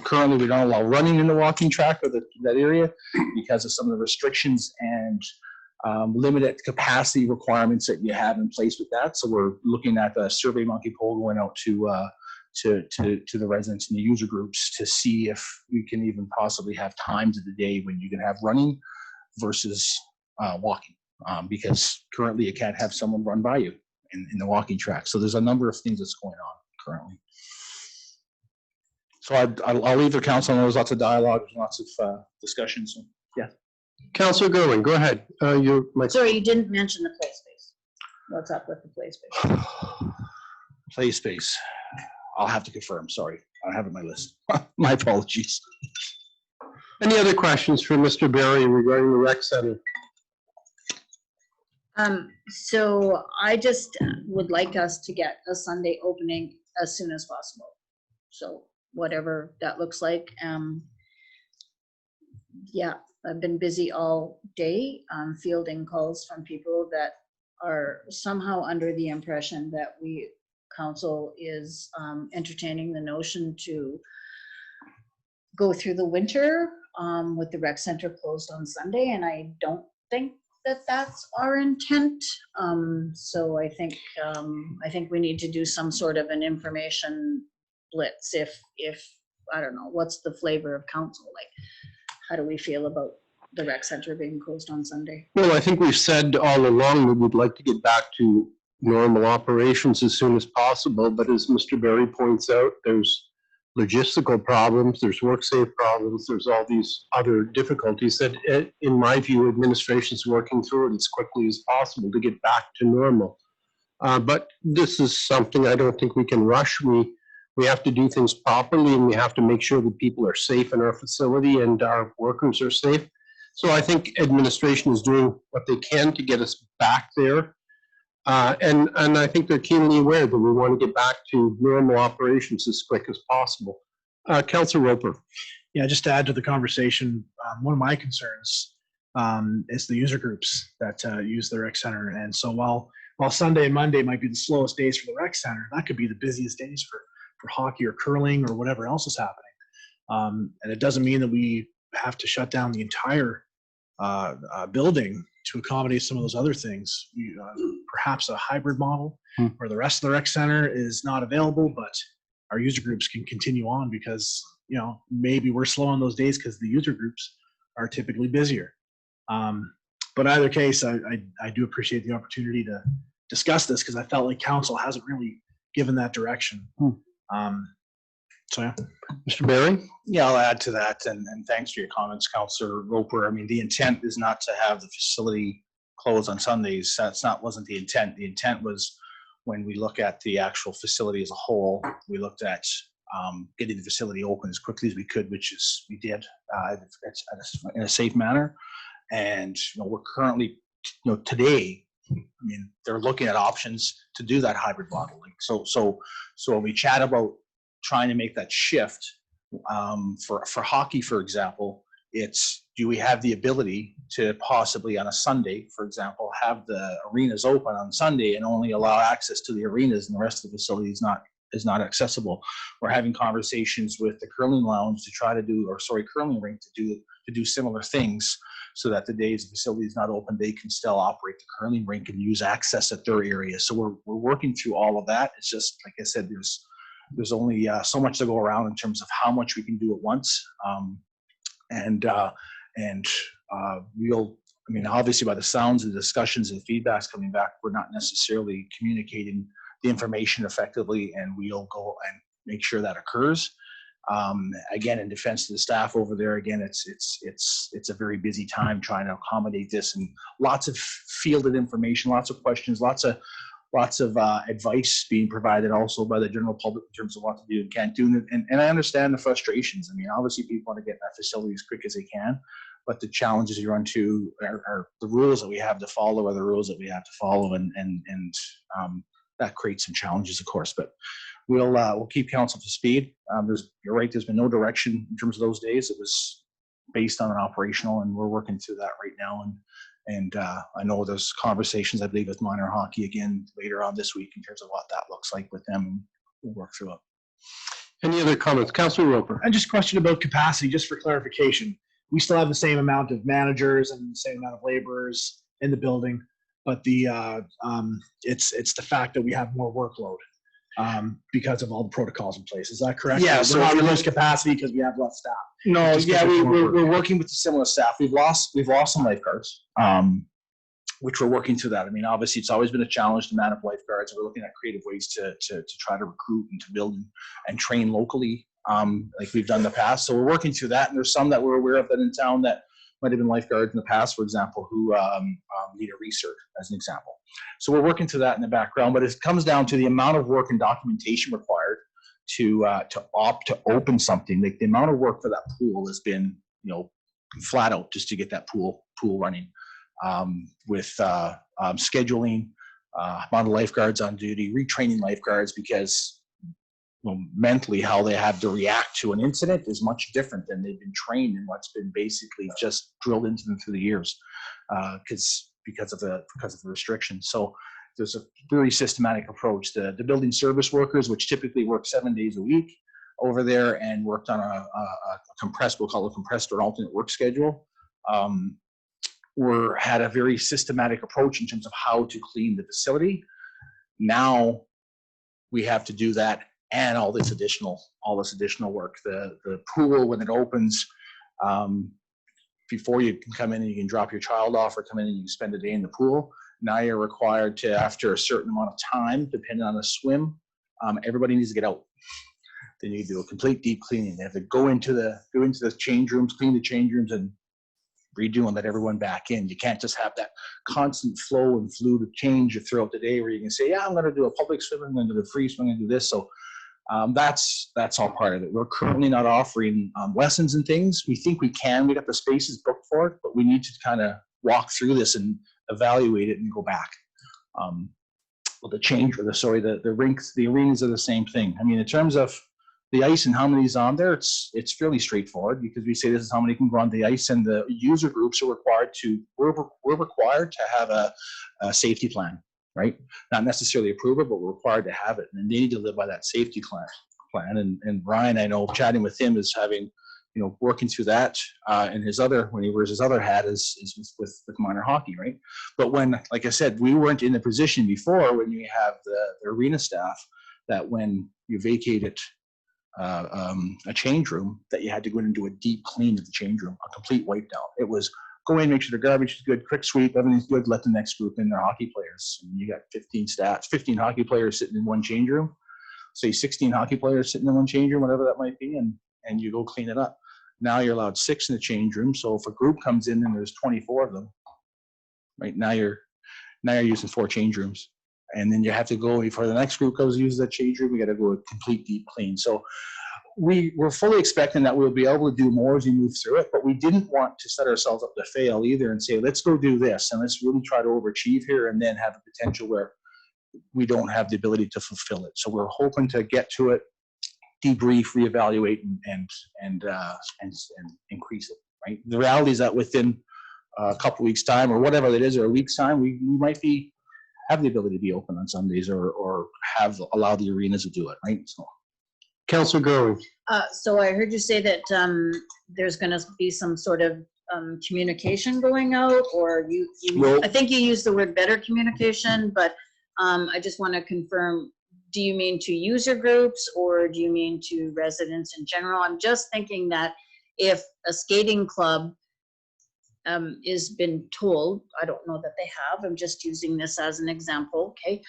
currently we don't allow running in the walking track or that area because of some of the restrictions and limited capacity requirements that you have in place with that. So we're looking at the Survey Monkey poll going out to the residents and the user groups to see if we can even possibly have times of the day when you can have running versus walking, because currently you can't have someone run by you in the walking track. So there's a number of things that's going on currently. So I'll leave the council. There's lots of dialogue, there's lots of discussions. So, yeah.
Councillor Gerwin, go ahead.
Sorry, you didn't mention the play space. What's up with the play space?
Play space. I'll have to confirm. Sorry, I don't have it on my list. My apologies.
Any other questions for Mr. Barry regarding the rec center?
So I just would like us to get a Sunday opening as soon as possible. So whatever that looks like. Yeah, I've been busy all day fielding calls from people that are somehow under the impression that council is entertaining the notion to go through the winter with the rec center closed on Sunday, and I don't think that that's our intent. So I think we need to do some sort of an information blitz. If I don't know, what's the flavor of council? Like, how do we feel about the rec center being closed on Sunday?
Well, I think we've said all along that we'd like to get back to normal operations as soon as possible. But as Mr. Barry points out, there's logistical problems, there's work-safe problems, there's all these other difficulties that, in my view, administration's working through it as quickly as possible to get back to normal. But this is something I don't think we can rush. We have to do things properly, and we have to make sure that people are safe in our facility and our workers are safe. So I think administration is doing what they can to get us back there. And I think they're keenly aware that we want to get back to normal operations as quick as possible. Councillor Roper.
Yeah, just to add to the conversation, one of my concerns is the user groups that use the rec center. And so while Sunday and Monday might be the slowest days for the rec center, that could be the busiest days for hockey or curling or whatever else is happening. And it doesn't mean that we have to shut down the entire building to accommodate some of those other things. Perhaps a hybrid model where the rest of the rec center is not available, but our user groups can continue on because, maybe we're slow on those days because the user groups are typically busier. But either case, I do appreciate the opportunity to discuss this because I felt like council hasn't really given that direction. So yeah.
Mr. Barry?
Yeah, I'll add to that, and thanks for your comments, Councillor Roper. I mean, the intent is not to have the facility closed on Sundays. Wasn't the intent. The intent was when we look at the actual facility as a whole, we looked at getting the facility open as quickly as we could, which is we did in a safe manner. And we're currently, today, I mean, they're looking at options to do that hybrid model. Like, so when we chat about trying to make that shift for hockey, for example, it's, do we have the ability to possibly on a Sunday, for example, have the arenas open on Sunday and only allow access to the arenas and the rest of the facility is not accessible. We're having conversations with the curling lounge to try to do, curling rink to do similar things so that the days the facility is not open, they can still operate the curling rink and use access at their area. So we're working through all of that. It's just, like I said, there's only so much to go around in terms of how much we can do at once. I mean, obviously by the sounds of the discussions and feedbacks coming back, we're not necessarily communicating the information effectively, and we'll go and make sure that occurs. Again, in defense of the staff over there, again, it's a very busy time trying to accommodate this, and lots of fielded information, lots of questions, lots of advice being provided also by the general public in terms of what to do and can't do. And I understand the frustrations. I mean, obviously people want to get in that facility as quick as they can, but the challenges you run into are the rules that we have to follow are the rules that we have to follow. And that creates some challenges, of course, but we'll keep council to speed. You're right, there's been no direction in terms of those days. It was based on an operational, and we're working through that right now. And I know there's conversations, I believe, with minor hockey again later on this week in terms of what that looks like with them, and we'll work through it.
Any other comments? Councillor Roper?
And just a question about capacity, just for clarification. We still have the same amount of managers and the same amount of laborers in the building, but it's the fact that we have more workload because of all the protocols in place. Is that correct?
Yeah,
so we lose capacity because we have less staff.
No,
Just
yeah,
because
we're working with the similar staff. We've lost some lifeguards, which we're working through that. I mean, obviously, it's always been a challenge to man up lifeguards. We're looking at creative ways to try to recruit and to build and train locally, like we've done in the past. So we're working through that. And there's some that we're aware of that in town that might have been lifeguards in the past, for example, who need a recert, as an example. So we're working through that in the background. But it comes down to the amount of work and documentation required to opt to open something. Like the amount of work for that pool has been, flat out just to get that pool running, with scheduling, amount of lifeguards on duty, retraining lifeguards, because mentally how they have to react to an incident is much different than they've been trained in what's been basically just drilled into them through the years, because of the restrictions. So there's a very systematic approach. The building service workers, which typically work 7 days a week over there and worked on a compressed, we'll call it compressed or alternate work schedule, had a very systematic approach in terms of how to clean the facility. Now we have to do that and all this additional work. The pool, when it opens, before you can come in and you can drop your child off or come in and you can spend a day in the pool, now you're required to, after a certain amount of time, depending on the swim, everybody needs to get out. They need to do a complete deep cleaning. They have to go into the change rooms, clean the change rooms, and redo and let everyone back in. You can't just have that constant flow and fluid of change throughout the day where you can say, yeah, I'm going to do a public swim, I'm going to do the free swim, I'm going to do this. So that's all part of it. We're currently not offering lessons and things. We think we can. We got the spaces booked for it, but we need to kind of walk through this and evaluate it and go back. Well, the rinks, the arenas are the same thing. I mean, in terms of the ice and how many's on there, it's fairly straightforward, because we say this is how many can go on the ice, and the user groups are required to, we're required to have a safety plan, right? Not necessarily approve it, but we're required to have it, and they need to live by that safety plan. And Brian, I know, chatting with him, is having, working through that, and when he wears his other hat is with minor hockey, right? But when, like I said, we weren't in the position before when you have the arena staff that when you vacated a change room, that you had to go in and do a deep clean of the change room, a complete wipe down. It was go in, make sure the garbage is good, quick sweep, everything's good, let the next group in their hockey players. And you got 15 hockey players sitting in one change room. Say 16 hockey players sitting in one change room, whatever that might be, and you go clean it up. Now you're allowed 6 in the change room. So if a group comes in and there's 24 of them, right now you're using 4 change rooms. And then you have to go before the next group goes use that change room. We got to go a complete deep clean. So we're fully expecting that we'll be able to do more as we move through it, but we didn't want to set ourselves up to fail either and say, let's go do this and let's really try to overachieve here and then have a potential where we don't have the ability to fulfill it. So we're hoping to get to it, debrief, reevaluate, and increase it. Right. The reality is that within a couple weeks' time, or whatever it is, or a week's time, we might have the ability to be open on Sundays, or allow the arenas to do it. Right. So.
Councillor Gerwin.
So I heard you say that there's going to be some sort of communication going out, or I think you used the word better communication, but I just want to confirm, do you mean to user groups or do you mean to residents in general? I'm just thinking that if a skating club is been told, I don't know that they have, I'm just using this as an example, okay,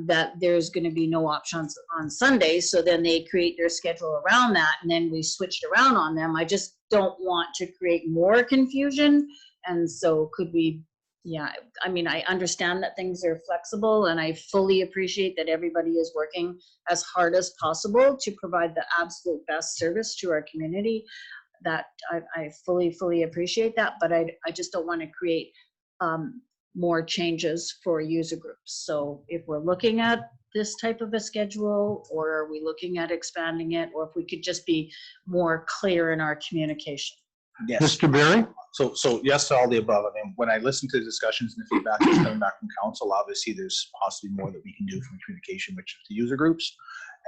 that there's going to be no options on Sundays, so then they create their schedule around that, and then we switched around on them. I just don't want to create more confusion, and so could we, yeah, I mean, I understand that things are flexible, and I fully appreciate that everybody is working as hard as possible to provide the absolute best service to our community. That I fully appreciate that, but I just don't want to create more changes for user groups. So if we're looking at this type of a schedule, or are we looking at expanding it, or if we could just be more clear in our communication?
Yes.
Mr. Barry?
So yes to all the above. I mean, when I listen to the discussions and the feedback that's coming back from council, obviously there's possibly more that we can do from communication, which is the user groups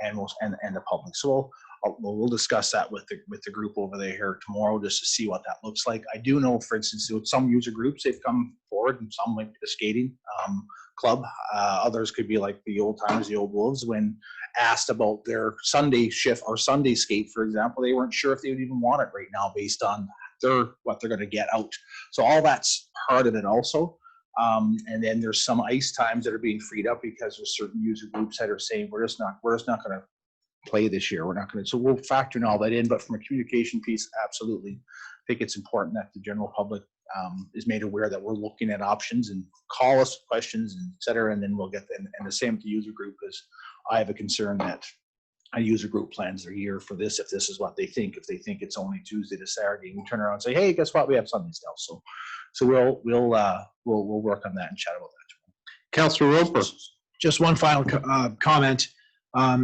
and the public. So we'll discuss that with the group over there here tomorrow, just to see what that looks like. I do know, for instance, with some user groups, they've come forward, and some like the skating club. Others could be like the old timers, the old wolves, when asked about their Sunday shift or Sunday skate, for example, they weren't sure if they would even want it right now based on what they're going to get out. So all that's part of it also. And then there's some ice times that are being freed up because there's certain user groups that are saying we're just not going to play this year. We're not going to. So we'll factor in all that in. But from a communication piece, absolutely, I think it's important that the general public is made aware that we're looking at options, and call us questions, and et cetera, and then we'll get them. And the same with the user group, is I have a concern that a user group plans their year for this, if this is what they think. If they think it's only Tuesday to Saturday, and we turn around and say, hey, guess what? We have Sundays now. So we'll work on that and chat about that.
Councillor Roper.
Just one final comment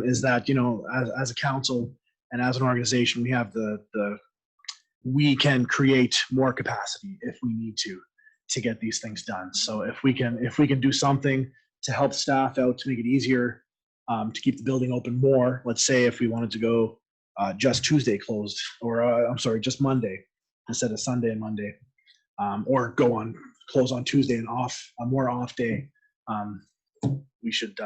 is that, you know, as a council and as an organization, we have we can create more capacity if we need to get these things done. So if we can do something to help staff out, to make it easier, to keep the building open more. Let's say if we wanted to go just Tuesday closed, or I'm sorry, just Monday instead of Sunday and Monday, or close on Tuesday and a more off day. We should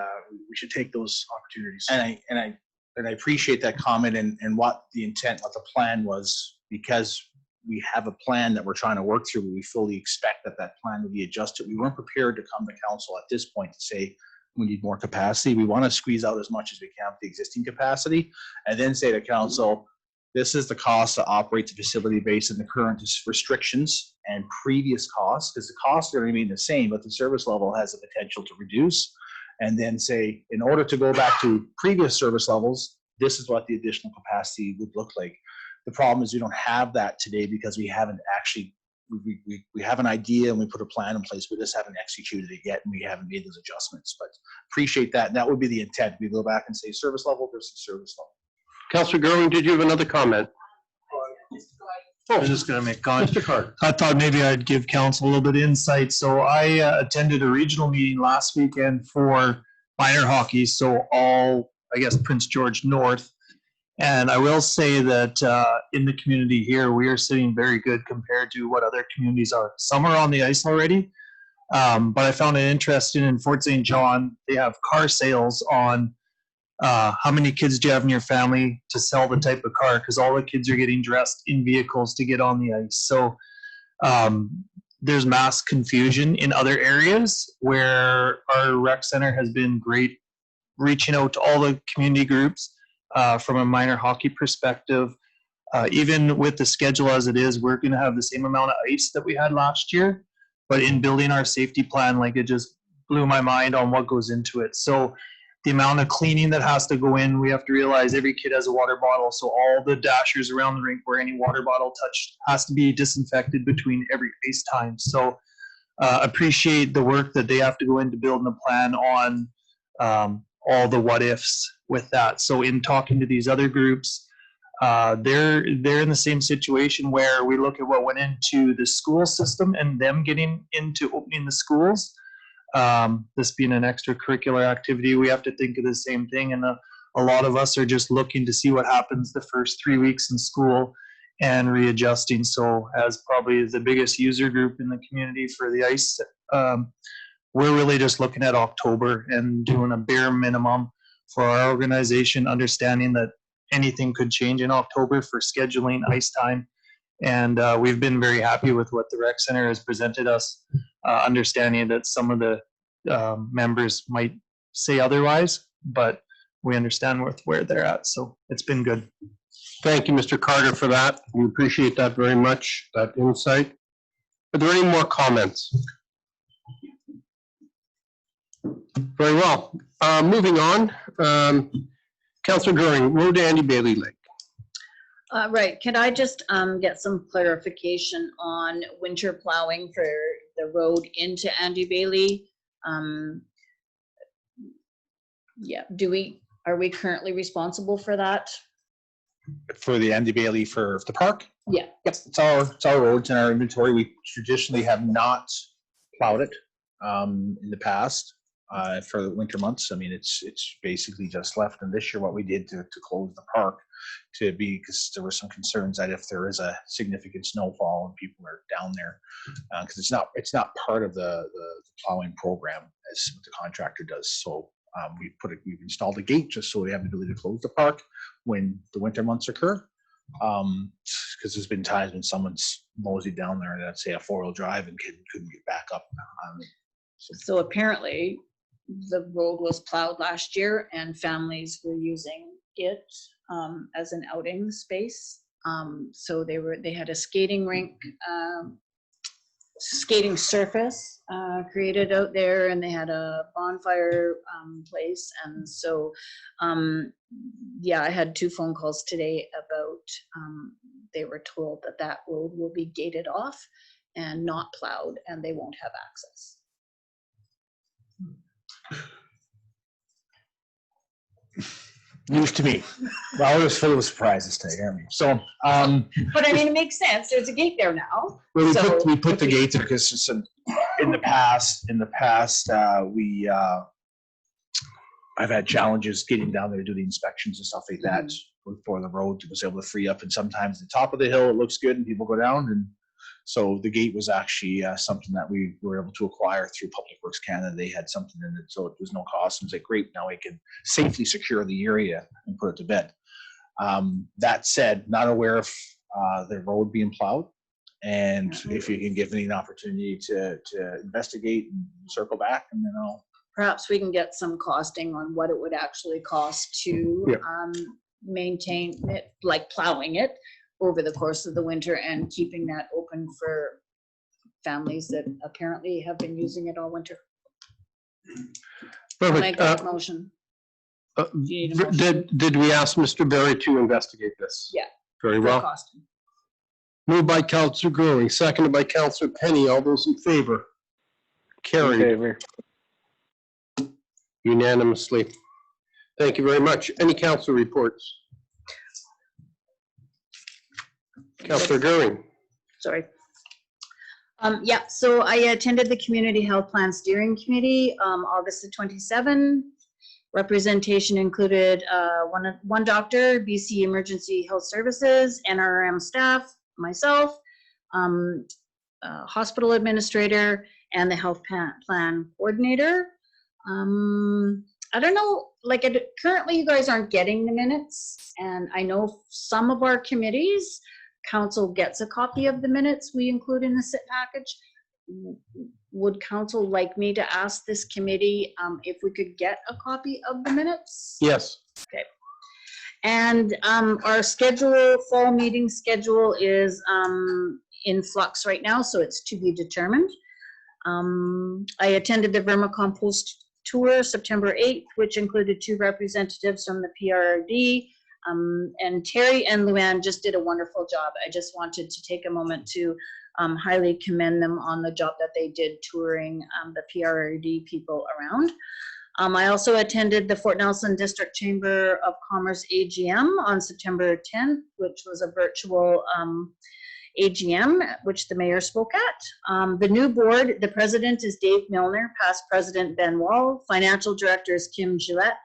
take those opportunities.
And I appreciate that comment and what the intent, what the plan was, because we have a plan that we're trying to work through. We fully expect that plan would be adjusted. We weren't prepared to come to council at this point to say we need more capacity. We want to squeeze out as much as we can with the existing capacity, and then say to council, this is the cost to operate the facility based on the current restrictions and previous costs, because the costs are going to remain the same, but the service level has the potential to reduce. And then say, in order to go back to previous service levels, this is what the additional capacity would look like. The problem is we don't have that today because we haven't actually, we have an idea and we put a plan in place, we just haven't executed it yet, and we haven't made those adjustments. But appreciate that. And that would be the intent. We go back and say service level versus service level.
Councillor Gerwin, did you have another comment?
I was just going to make a comment.
Mr. Card.
I thought maybe I'd give council a little bit of insight. So I attended a regional meeting last weekend for minor hockey, so all, I guess, Prince George North. And I will say that in the community here, we are sitting very good compared to what other communities are. Some are on the ice already, but I found it interesting in Fort St. John, they have car sales on how many kids do you have in your family to sell the type of car, because all the kids are getting dressed in vehicles to get on the ice. So
there's mass confusion in other areas where our rec center has been great reaching out to all the community groups from a minor hockey perspective. Even with the schedule as it is, we're going to have the same amount of ice that we had last year. But in building our safety plan, like it just blew my mind on what goes into it. So the amount of cleaning that has to go in, we have to realize every kid has a water bottle. So all the dashers around the rink where any water bottle touched has to be disinfected between every ice time. So appreciate the work that they have to go into building a plan on all the what ifs with that. So in talking to these other groups, they're in the same situation where we look at what went into the school system and them getting into opening the schools. This being an extracurricular activity, we have to think of the same thing. And a lot of us are just looking to see what happens the first 3 weeks in school and readjusting. So as probably the biggest user group in the community for the ice, we're really just looking at October and doing a bare minimum for our organization, understanding that anything could change in October for scheduling ice time. And we've been very happy with what the rec center has presented us, understanding that some of the members might say otherwise, but we understand where they're at. So it's been good.
Thank you, Mr. Carter, for that. We appreciate that very much, that insight. Are there any more comments? Very well. Moving on. Councillor Goring, Road to Andy Bailey Lake.
Right, could I just get some clarification on winter plowing for the road into Andy Bailey? Yeah, are we currently responsible for that?
For the Andy Bailey for the park?
Yeah.
Yep, it's our roads in our inventory. We traditionally have not plowed it in the past for the winter months. I mean, it's basically just left. And this year, what we did to close the park because there were some concerns that if there is a significant snowfall and people are down there, because it's not part of the plowing program as what the contractor does. So we've installed a gate just so we have the ability to close the park when the winter months occur. Because there's been times when someone's moseyed down there, let's say a 4-wheel drive, and couldn't get back up.
So apparently the road was plowed last year and families were using it as an outing space. So they had a skating rink, skating surface created out there, and they had a bonfire place. And so yeah, I had 2 phone calls today about they were told that road will be gated off and not plowed, and they won't have access.
News to me. Well, it was full of surprises today. So,
But I mean, it makes sense. There's a gate there now.
well, we put the gate there because in the past, I've had challenges getting down there to do the inspections and stuff like that before the road was able to free up. And sometimes the top of the hill, it looks good and people go down. And so the gate was actually something that we were able to acquire through Public Works Canada. They had something in it, so it was no cost. It was like, great, now we can safely secure the area and put it to bed. That said, not aware of the road being plowed. And if you can give me an opportunity to investigate and circle back, and then I'll.
Perhaps we can get some costing on what it would actually cost to maintain it, like plowing it over the course of the winter and keeping that open for families that apparently have been using it all winter. I'll make that motion. Do you need a motion?
Did we ask Mr. Berry to investigate this?
Yeah.
Very
For
well.
costing.
Moved by Councillor Goring, seconded by Councillor Penny. All those in favor? Carried unanimously. Thank you very much. Any council reports? Councillor Goring.
Sorry. Yeah, so I attended the Community Health Plan Steering Committee, August the 27th. Representation included one doctor, BC Emergency Health Services, NRM staff, myself, hospital administrator, and the health plan coordinator. I don't know, like currently you guys aren't getting the minutes, and I know some of our committees, council gets a copy of the minutes we include in the SIT package. would council like me to ask this committee if we could get a copy of the minutes?
Yes.
And our schedule, fall meeting schedule is in flux right now, so it's to be determined. I attended the vermicompost tour September 8th, which included 2 representatives from the PRRD. And Terry and Luann just did a wonderful job. I just wanted to take a moment to highly commend them on the job that they did touring the PRRD people around. I also attended the Fort Nelson District Chamber of Commerce AGM on September 10th, which was a virtual AGM, which the mayor spoke at. The new board, the president is Dave Milner, past president Ben Wall, financial director is Kim Gillette,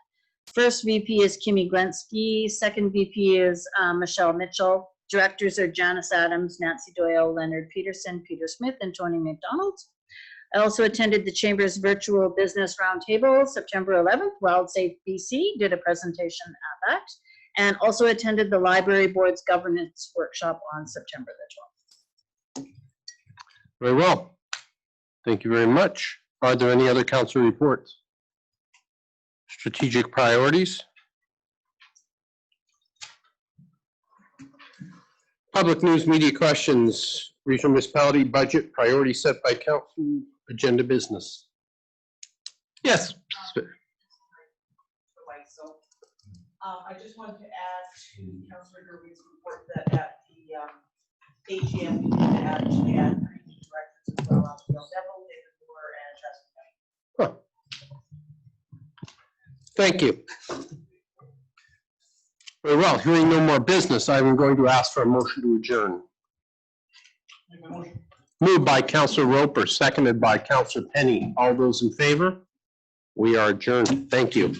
first VP is Kimmy Glensky, second VP is Michelle Mitchell, directors are Janice Adams, Nancy Doyle, Leonard Peterson, Peter Smith, and Tony McDonald. I also attended the Chamber's virtual business roundtable September 11th. WildSafe BC did a presentation at that, and also attended the library board's governance workshop on September the 12th.
Very well. Thank you very much. Are there any other council reports? Strategic priorities? Public news media questions. Regional municipality budget priority set by council, agenda business. Yes.
I just wanted to add to Councilor Gerby's report that at the AGM, we did actually add 3 new directors as well, Abigail Devil, David Moore, and Justin.
Thank you. Very well, hearing no more business, I'm going to ask for a motion to adjourn. Moved by Councilor Roper, seconded by Councilor Penny. All those in favor? We are adjourned. Thank you.